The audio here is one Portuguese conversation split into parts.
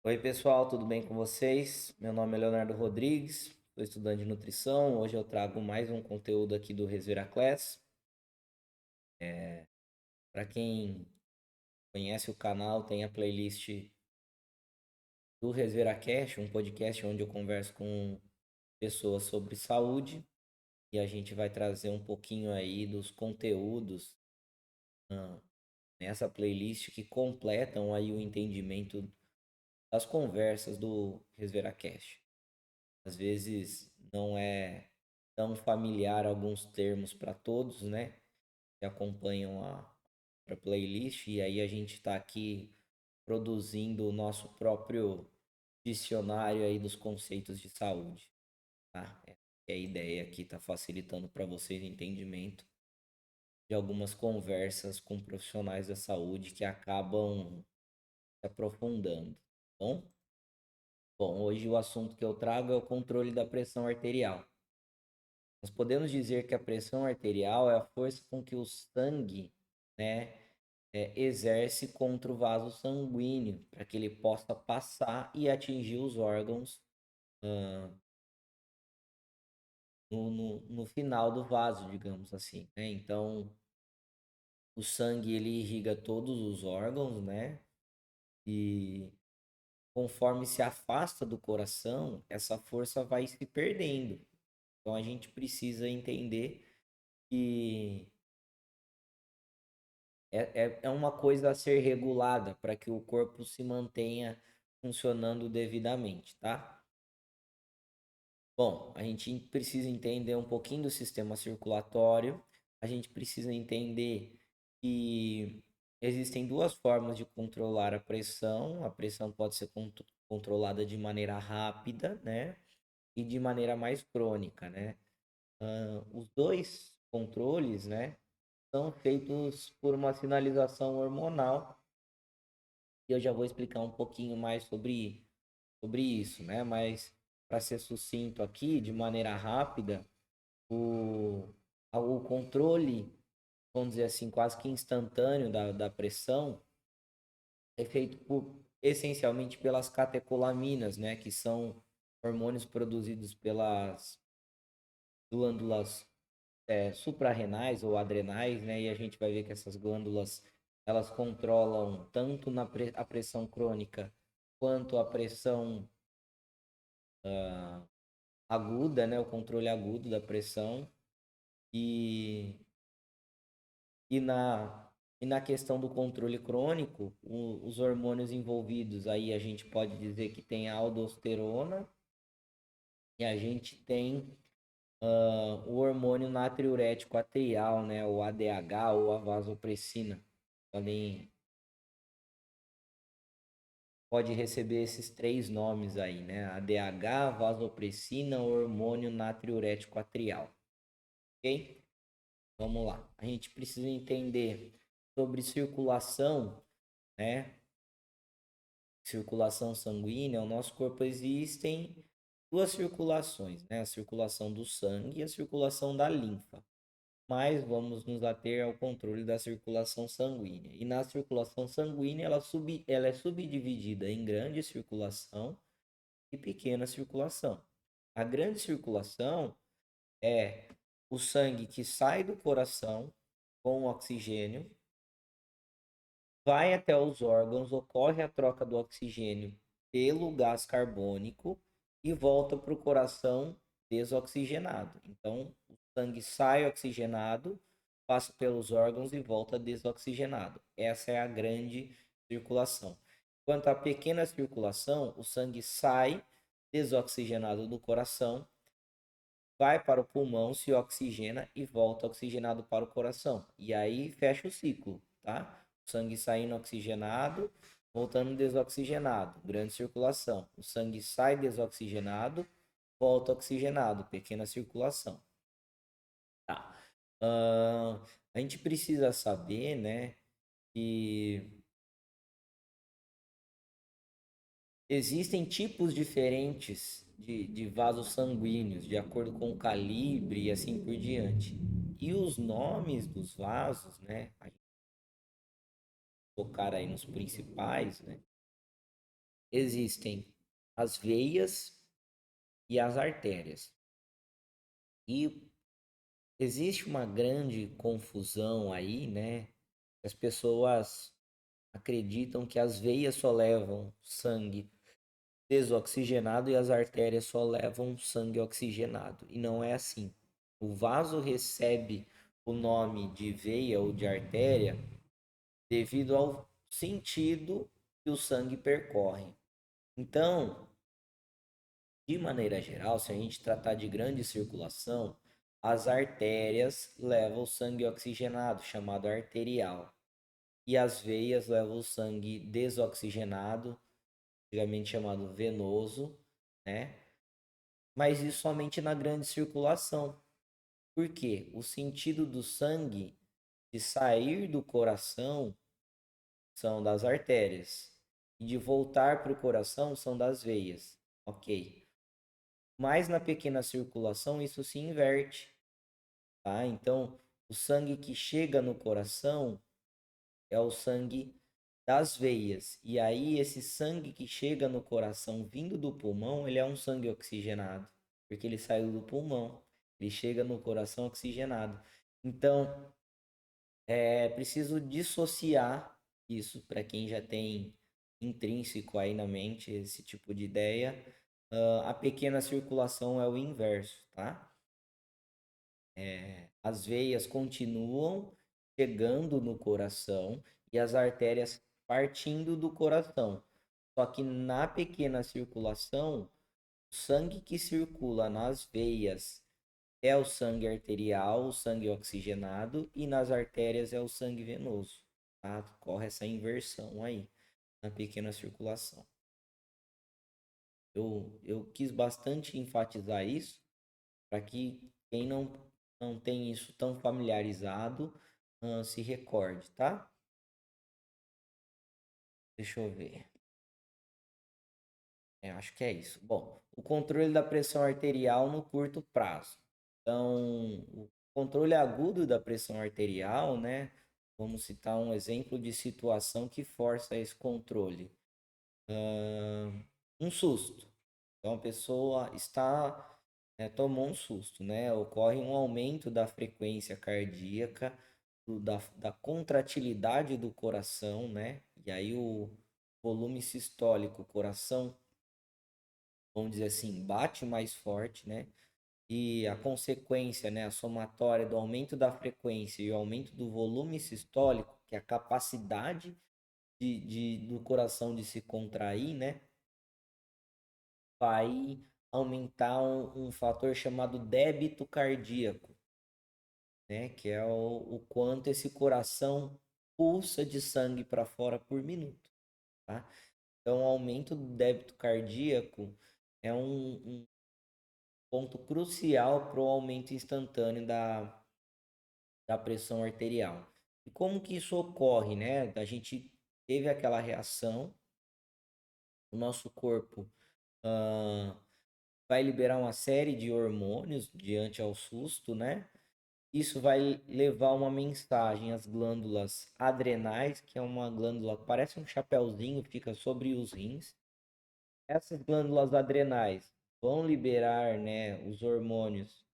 Oi, pessoal, tudo bem com vocês? Meu nome é Leonardo Rodrigues, sou estudante de nutrição. Hoje eu trago mais um conteúdo aqui do Resvera Class. Para quem conhece o canal, tem a playlist do Resvera Cash, um podcast onde eu converso com pessoas sobre saúde e a gente vai trazer um pouquinho aí dos conteúdos ah, nessa playlist que completam aí o entendimento das conversas do Resvera Cash. Às vezes não é tão familiar alguns termos para todos, né? Que acompanham a playlist, e aí a gente está aqui produzindo o nosso próprio dicionário aí dos conceitos de saúde, tá? É a ideia aqui, tá facilitando para vocês o entendimento de algumas conversas com profissionais da saúde que acabam se aprofundando, tá bom? Bom, hoje o assunto que eu trago é o controle da pressão arterial. Nós podemos dizer que a pressão arterial é a força com que o sangue, né, exerce contra o vaso sanguíneo, para que ele possa passar e atingir os órgãos ah, no final do vaso, digamos assim, né? Então, o sangue ele irriga todos os órgãos, né? E conforme se afasta do coração, essa força vai se perdendo. Então, a gente precisa entender que é uma coisa a ser regulada para que o corpo se mantenha funcionando devidamente, tá? Bom, a gente precisa entender um pouquinho do sistema circulatório, a gente precisa entender que existem duas formas de controlar a pressão pode ser controlada de maneira rápida, né? E de maneira mais crônica, né? Os dois controles, né? São feitos por uma sinalização hormonal e eu já vou explicar um pouquinho mais sobre isso, né? Mas para ser sucinto aqui, de maneira rápida, o, o controle, vamos dizer assim, quase que instantâneo da pressão é feito essencialmente pelas catecolaminas, né? Que são hormônios produzidos pelas glândulas suprarrenais ou adrenais, né? E a gente vai ver que essas glândulas elas controlam tanto a pressão crônica quanto a pressão aguda, né? O controle agudo da pressão e, e na e na questão do controle crônico, os hormônios envolvidos aí a gente pode dizer que tem a aldosterona e a gente tem o hormônio natriurético atrial, né? O ADH ou a vasopressina. Podem pode receber esses três nomes aí, né? ADH, vasopressina, hormônio natriurético atrial, ok? Vamos lá. A gente precisa entender sobre circulação, né? Circulação sanguínea. O nosso corpo existem duas circulações, né? A circulação do sangue e a circulação da linfa. Mas vamos nos ater ao controle da circulação sanguínea. E na circulação sanguínea, ela é subdividida em grande circulação e pequena circulação. A grande circulação é o sangue que sai do coração com oxigênio, vai até os órgãos, ocorre a troca do oxigênio pelo gás carbônico e volta para o coração desoxigenado. Então, o sangue sai oxigenado, passa pelos órgãos e volta desoxigenado. Essa é a grande circulação. Quanto à pequena circulação, o sangue sai desoxigenado do coração, vai para o pulmão, se oxigena e volta oxigenado para o coração. E aí fecha o ciclo, tá? O sangue saindo oxigenado, voltando desoxigenado, grande circulação. O sangue sai desoxigenado, volta oxigenado, pequena circulação. Tá. A gente precisa saber, né, que existem tipos diferentes de vasos sanguíneos, de acordo com o calibre e assim por diante. E os nomes dos vasos, né? A gente focar aí nos principais, né? existem as veias e as artérias. E existe uma grande confusão aí, né? As pessoas acreditam que as veias só levam sangue desoxigenado e as artérias só levam sangue oxigenado. E não é assim. O vaso recebe o nome de veia ou de artéria devido ao sentido que o sangue percorre. Então, de maneira geral, se a gente tratar de grande circulação, as artérias levam o sangue oxigenado, chamado arterial, e as veias levam o sangue desoxigenado, antigamente chamado venoso, né? Mas isso somente na grande circulação. Por quê? O sentido do sangue de sair do coração são das artérias e de voltar para o coração são das veias, ok? Mas na pequena circulação isso se inverte, tá? Então, o sangue que chega no coração é o sangue das veias. E aí esse sangue que chega no coração vindo do pulmão, ele é um sangue oxigenado, porque ele saiu do pulmão. Ele chega no coração oxigenado. Então, é preciso dissociar isso para quem já tem intrínseco aí na mente esse tipo de ideia. A pequena circulação é o inverso, tá? As veias continuam chegando no coração e as artérias partindo do coração. Só que na pequena circulação, o sangue que circula nas veias é o sangue arterial, o sangue oxigenado, e nas artérias é o sangue venoso. Tá? Corre essa inversão aí na pequena circulação. Eu quis bastante enfatizar isso para que quem não tem isso tão familiarizado se recorde, tá? Deixa eu ver. Acho que é isso. Bom, o controle da pressão arterial no curto prazo. Então, o controle agudo da pressão arterial, né? Vamos citar um exemplo de situação que força esse controle. Um susto. Então, a pessoa tomou um susto, né? Ocorre um aumento da frequência cardíaca, da contratilidade do coração, né? E aí o volume sistólico, o coração, vamos dizer assim, bate mais forte, né? E a consequência, né, a somatória do aumento da frequência e o aumento do volume sistólico, que é a capacidade do coração de se contrair, né, vai aumentar um fator chamado débito cardíaco, né, que é o quanto esse coração pulsa de sangue para fora por minuto, tá? Então, o aumento do débito cardíaco é um ponto crucial para o aumento instantâneo da pressão arterial. E como que isso ocorre, né? A gente teve aquela reação, o nosso corpo ah, vai liberar uma série de hormônios diante ao susto, né? Isso vai levar uma mensagem às glândulas adrenais, que é uma glândula que parece um chapéuzinho, fica sobre os rins. Essas glândulas adrenais vão liberar, né, os hormônios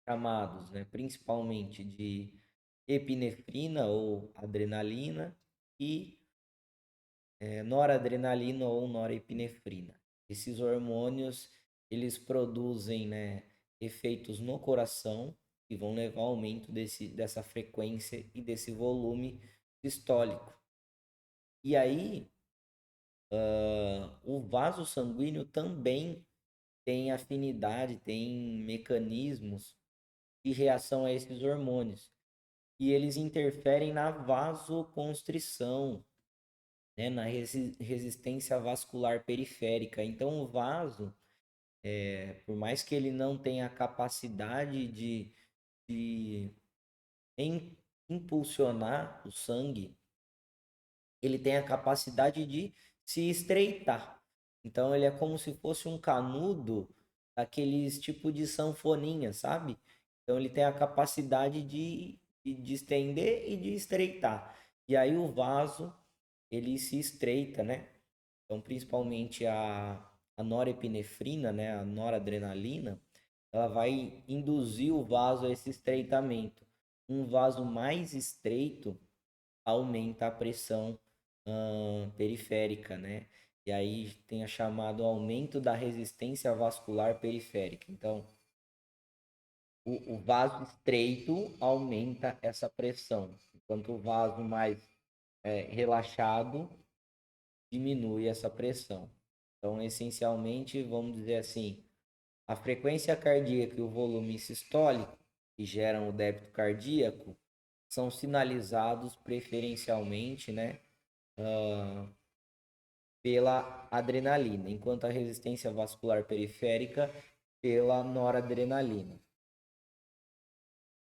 chamados, né, principalmente de epinefrina ou adrenalina e noradrenalina ou norepinefrina. Esses hormônios, eles produzem, né, efeitos no coração que vão levar ao aumento dessa frequência e desse volume sistólico. E aí, o vaso sanguíneo também tem afinidade, tem mecanismos de reação a esses hormônios. E eles interferem na vasoconstrição, né, na resistência vascular periférica. Então, o vaso, por mais que ele não tenha a capacidade de impulsionar o sangue, ele tem a capacidade de se estreitar. Então, ele é como se fosse um canudo daqueles tipo de sanfoninha, sabe? Então, ele tem a capacidade de estender e de estreitar. E aí, o vaso ele se estreita, né? Então, principalmente a norepinefrina, né, a noradrenalina, ela vai induzir o vaso a esse estreitamento. Um vaso mais estreito aumenta a pressão periférica, né? E aí tem a chamado aumento da resistência vascular periférica. Então, o vaso estreito aumenta essa pressão, enquanto o vaso mais relaxado diminui essa pressão. Então, essencialmente, vamos dizer assim, a frequência cardíaca e o volume sistólico, que geram o débito cardíaco, são sinalizados preferencialmente, né, pela adrenalina, enquanto a resistência vascular periférica pela noradrenalina.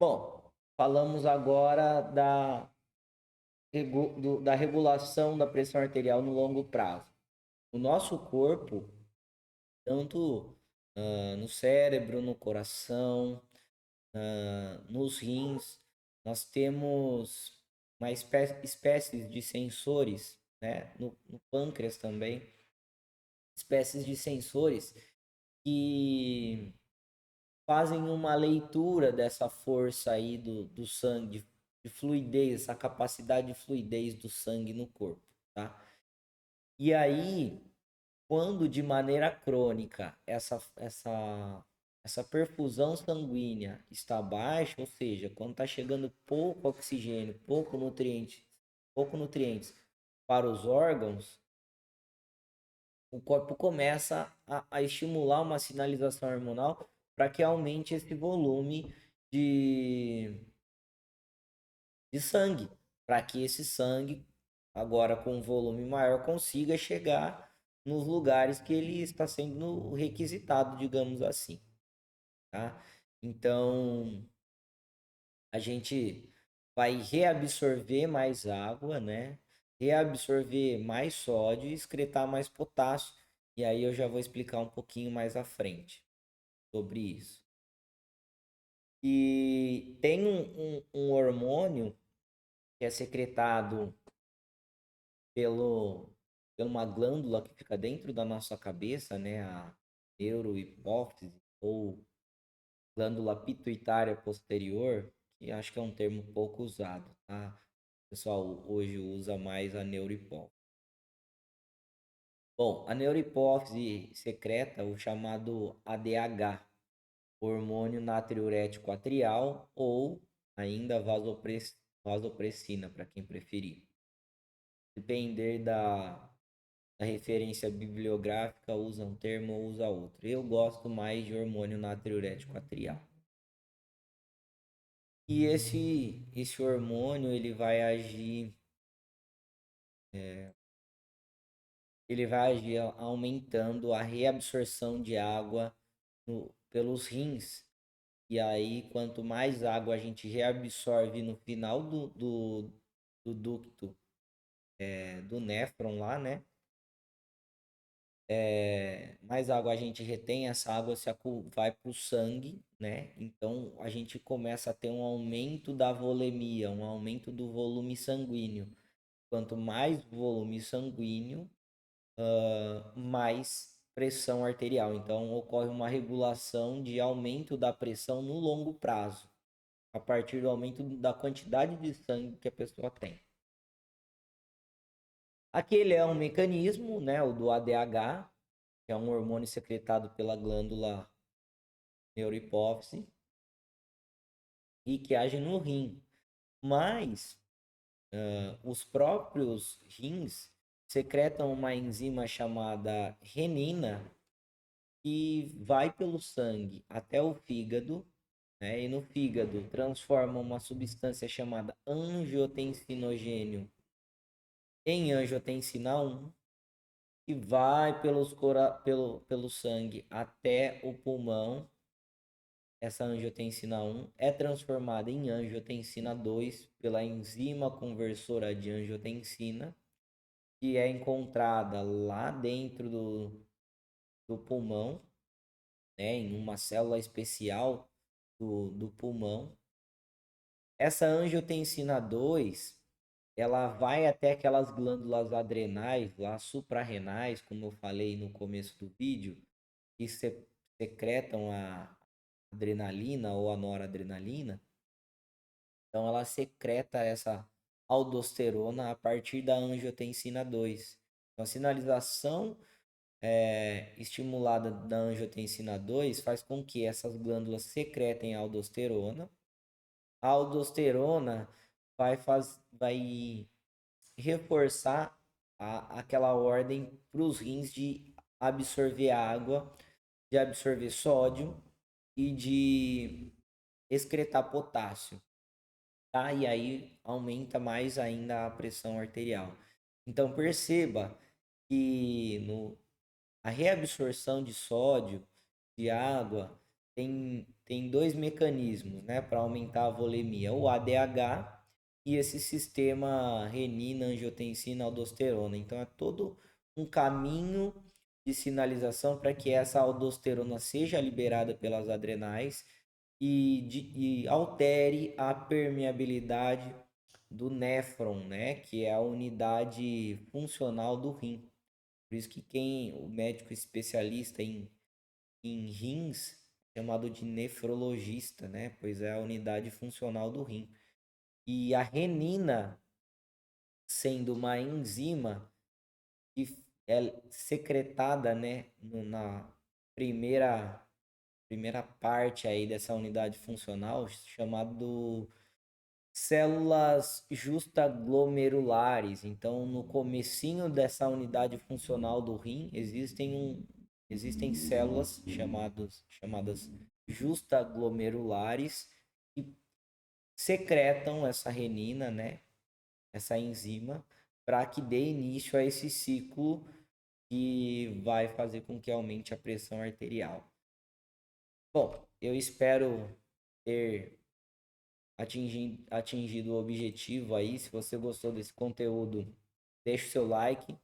Bom, falamos agora da regulação da pressão arterial no longo prazo. O nosso corpo, tanto no cérebro, no coração, nos rins, nós temos uma espécies de sensores, né? No pâncreas também, espécies de sensores que fazem uma leitura dessa força aí do sangue, de fluidez, essa capacidade de fluidez do sangue no corpo, tá? E aí, quando de maneira crônica essa perfusão sanguínea está baixa, ou seja, quando está chegando pouco oxigênio, pouco nutrientes para os órgãos, o corpo começa a estimular uma sinalização hormonal para que aumente esse volume de, de sangue, para que esse sangue, agora com um volume maior, consiga chegar nos lugares que ele está sendo requisitado, digamos assim, tá? Então, a gente vai reabsorver mais água, né? Reabsorver mais sódio e excretar mais potássio. E aí eu já vou explicar um pouquinho mais à frente sobre isso. E tem um hormônio que é secretado por uma glândula que fica dentro da nossa cabeça, né? A neurohipófise ou glândula pituitária posterior, que acho que é um termo pouco usado, tá? O pessoal hoje usa mais a neurohipófise. Bom, a neurohipófise secreta o chamado ADH, hormônio natriurético atrial, ou ainda vasopressina, para quem preferir. Depender da referência bibliográfica, usa um termo ou usa outro. Eu gosto mais de hormônio natriurético atrial. E esse hormônio ele vai agir aumentando a reabsorção de água pelos rins. E aí, quanto mais água a gente reabsorve no final do ducto do néfron lá, né? Mais água a gente retém, essa água vai para o sangue, né? Então a gente começa a ter um aumento da volemia, um aumento do volume sanguíneo. Quanto mais volume sanguíneo, mais pressão arterial. Então ocorre uma regulação de aumento da pressão no longo prazo, a partir do aumento da quantidade de sangue que a pessoa tem. Aquele é um mecanismo, né, o do ADH, que é um hormônio secretado pela glândula neurohipófise e que age no rim. Mas os próprios rins secretam uma enzima chamada renina que vai pelo sangue até o fígado, né? E no fígado transforma uma substância chamada angiotensinogênio em angiotensina 1 e vai pelo sangue até o pulmão. Essa angiotensina 1 é transformada em angiotensina 2 pela enzima conversora de angiotensina, que é encontrada lá dentro do pulmão, né, em uma célula especial do pulmão. Essa angiotensina 2 ela vai até aquelas glândulas adrenais, lá suprarrenais, como eu falei no começo do vídeo, que secretam a adrenalina ou a noradrenalina. Então ela secreta essa aldosterona a partir da angiotensina 2. Então a sinalização estimulada da angiotensina 2 faz com que essas glândulas secretem aldosterona. A aldosterona vai reforçar aquela ordem para os rins de absorver água, de absorver sódio e de excretar potássio, tá? E aí aumenta mais ainda a pressão arterial. Então perceba que a reabsorção de sódio, de água, tem dois mecanismos, né, para aumentar a volemia, o ADH e esse sistema renina, angiotensina, aldosterona. Então é todo um caminho de sinalização para que essa aldosterona seja liberada pelas adrenais e altere a permeabilidade do néfron, né, que é a unidade funcional do rim. Por isso que o médico especialista em rins é chamado de nefrologista, né? Pois é a unidade funcional do rim. E a renina, sendo uma enzima que é secretada, né, na primeira primeira parte aí dessa unidade funcional, chamado células justaglomerulares. Então, no comecinho dessa unidade funcional do rim, existem células chamadas justaglomerulares que secretam essa renina, né? Essa enzima, para que dê início a esse ciclo que vai fazer com que aumente a pressão arterial. Bom, eu espero ter atingido o objetivo aí. Se você gostou desse conteúdo, deixa o seu like,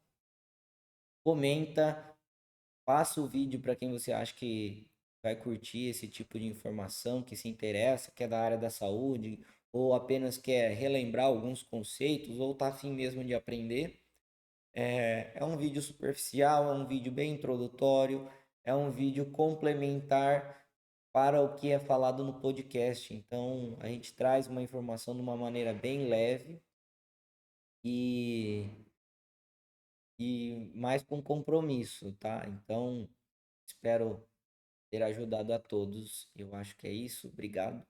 comenta, passa o vídeo para quem você acha que vai curtir esse tipo de informação, que se interessa, que é da área da saúde, ou apenas quer relembrar alguns conceitos, ou tá afim mesmo de aprender. É um vídeo superficial, é um vídeo bem introdutório, é um vídeo complementar para o que é falado no podcast. Então, a gente traz uma informação de uma maneira bem leve e, e mais com compromisso, tá? Então, espero ter ajudado a todos. Eu acho que é isso. Obrigado.